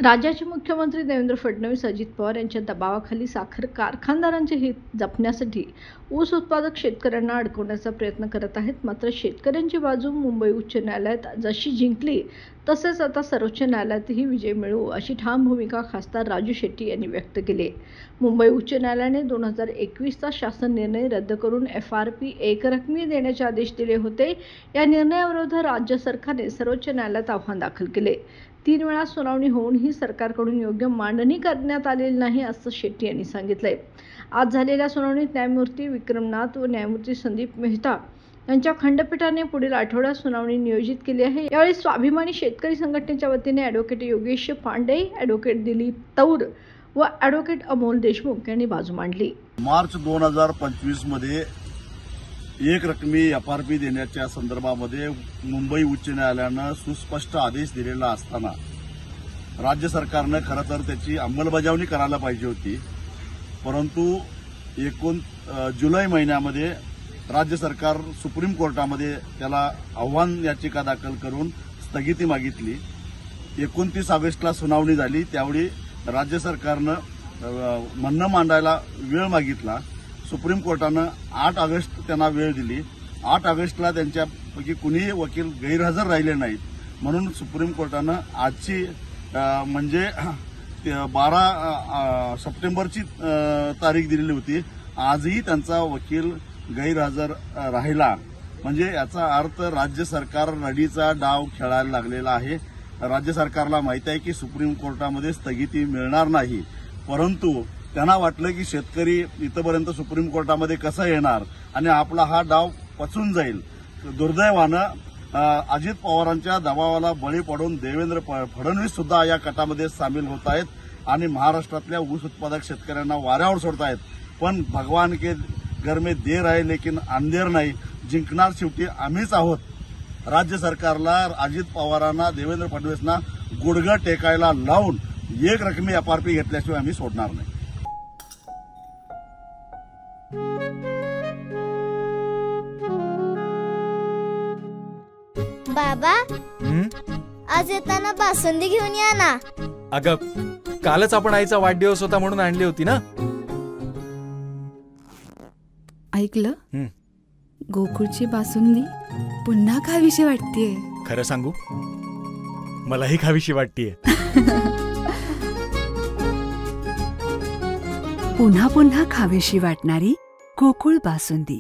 राज्याचे मुख्यमंत्री देवेंद्र फडणवीस, अजित पवार यांच्या दबावाखाली साखर कारखानदारांचे हित जपण्यासाठी ऊस उत्पादक शेतकऱ्यांना अडकवण्याचा प्रयत्न करत आहेत. मात्र शेतकऱ्यांची बाजू मुंबई उच्च न्यायालयात जशी जिंकली तसेच आता सर्वोच्च न्यायालयातही विजय मिळवू अशी ठाम भूमिका खासदार राजू शेट्टी यांनी व्यक्त केली. मुंबई उच्च न्यायालयाने 2021चा शासन निर्णय रद्द करून FRP एकरकमी देण्याचे आदेश दिले होते. या निर्णयाविरोधात राज्य सरकारने सर्वोच्च न्यायालयात आव्हान दाखल केले. 3 वेळा सुनावणी होऊनही सरकारकडून योग्य मांडणी करण्यात आलेली नाही असं शेट्टी यांनी सांगितलंय. आज झालेल्या सुनावणीत न्यायमूर्ती विक्रमनाथ व न्यायमूर्ती संदीप मेहता यांच्या खंडपीठाने पुढील आठवड्यात सुनावणी नियोजित केली आहे. यावेळी स्वाभिमानी शेतकरी संघटनेच्या वतीने ॲडव्होकेट योगेश पांडे, ॲडव्होकेट दिलीप तौर व ॲडव्होकेट अमोल देशमुख यांनी बाजू मांडली. मार्च 2025 मध्ये एक रकमी FRP देण्याच्या संदर्भामध्ये मुंबई उच्च न्यायालयानं सुस्पष्ट आदेश दिलेला असताना राज्य सरकारनं खरं तर त्याची अंमलबजावणी करायला पाहिजे होती. परंतु जुलै महिन्यामध्ये राज्य सरकार सुप्रीम कोर्टामध्ये त्याला आव्हान याचिका दाखल करून स्थगिती मागितली. 29 ऑगस्टला सुनावणी झाली. त्यावेळी राज्य सरकारनं म्हणणं मांडायला वेळ मागितला. सुप्रीम कोर्टानं 8 ऑगस्ट त्यांना वेळ दिली. 8 ऑगस्टला त्यांच्यापैकी कुणीही वकील गैरहजर राहिले नाहीत. म्हणून सुप्रीम कोर्टानं आजची म्हणजे 12 सप्टेंबरची तारीख दिलेली होती. आजही त्यांचा वकील गैरहजर राहिला. म्हणजे याचा अर्थ राज्य सरकार रडीचा डाव खेळायला लागलेला आहे. राज्य सरकारला माहिती आहे की सुप्रीम कोर्टामध्ये स्थगिती मिळणार नाही. परंतु त्यांना वाटलं की शेतकरी इथपर्यंत सुप्रीम कोर्टामध्ये कसा येणार आणि आपला हा डाव पचून जाईल. दुर्दैवानं अजित पवारांच्या दबावाला बळी पडून देवेंद्र फडणवीस सुद्धा या कटामध्ये सामील होत आहेत आणि महाराष्ट्रातल्या ऊस उत्पादक शेतकऱ्यांना वाऱ्यावर सोडत आहेत. पण भगवान के घर में देर आहे लेकिन अंधेर नाही. जिंकणार शेवटी आम्हीच आहोत. राज्य सरकारला, अजित पवारांना, देवेंद्र फडणवीसना गुडघा टेकायला लावून एक रकमी FRP घेतल्याशिवाय आम्ही सोडणार नाही. बाबा, आज येताना बासुंदी घेऊन या ना. अगं, कालच आपण आईचा वाढदिवस होता म्हणून आणली होती ना. ऐकलं, गोकुळची बासुंदी पुन्हा खावीशी वाटतेय. खरं सांगू, मलाही खावीशी वाटतेय. पुन्हा पुन्हा खावीशी वाटणारी गोकुळ बासुंदी.